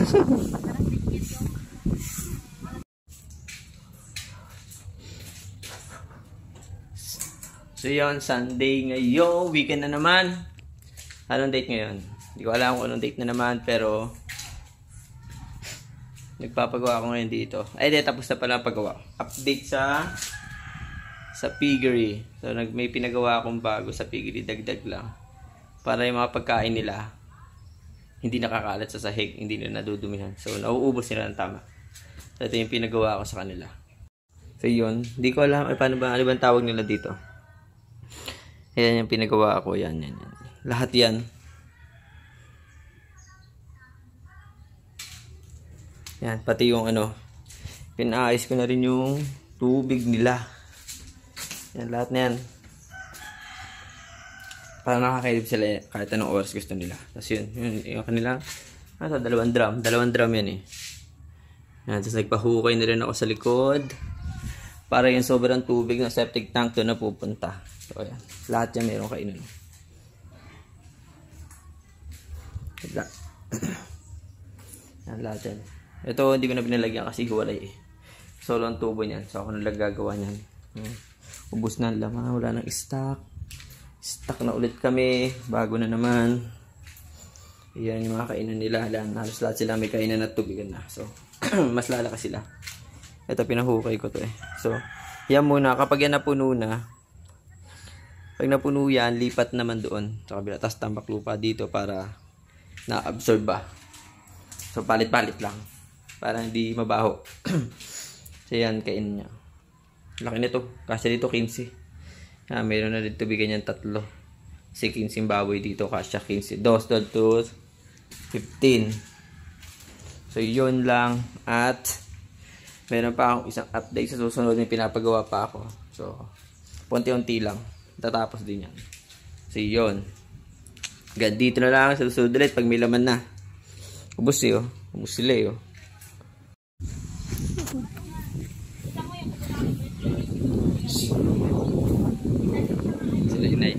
So yun, Sunday ngayon, weekend na naman. Anong date ngayon? Hindi ko alam kung anong date na naman, pero nagpapagawa ako ngayon dito. Ay, di, tapos na pala paggawa. Update sa piggery. So may pinagawa akong bago sa piggery, dagdag lang. Para yung mga pagkain nila hindi nakakalat sa sahig, hindi na nadudumihan. So nauubos nila ng tama. So ito yung pinagawa ko sa kanila. So yun, hindi ko alam paano ba, ano bang tawag nila dito. Ayan yung pinagawa ko, yan. Lahat yan. Yan, pati yung ano, pinaayos ko na rin yung tubig nila. Yan, lahat na yan. Para nakakailib sila kahit anong oras gusto nila. Tapos yun, yung kanila, dalawang drum yan eh. Yan, tapos nagpahukay na rin ako sa likod. Para yung sobrang tubig ng septic tank doon na pupunta. So ayan, lahat yan meron kainan. Yan, lahat yan. Ito hindi ko na binalagyan kasi hiwalay eh. Solo ang tubo niyan. So ako na lang gagawa niyan. Ubus na ang laman, wala nang stock. Stock na ulit kami, bago na naman. Ayan yung mga kainan nila. Halos lahat sila may kainan at tubigan na. So mas lalakas sila. Ito pinahukay ko to eh. So yan muna, kapag yan napuno na, pag napuno yan, lipat naman doon sa kabila. Tapos tambak lupa dito para na-absorb ba. So palit-palit lang. Para hindi mabaho. So yan, kainin niya. Laki nito. Kasi dito 15. Mayroon na dito bigyan niyan 3. Kasi 15 baboy dito. Kasya 15. 2 to 15. So yun lang. At meron pa akong isang update sa susunod. May pinapagawa pa ako. So unti-unti lang. Tatapos din yan. So yun. Dito na lang sa susunod ulit pag may laman na. Ubus eh oh. Ubus sila eh oh. Sila yun ay.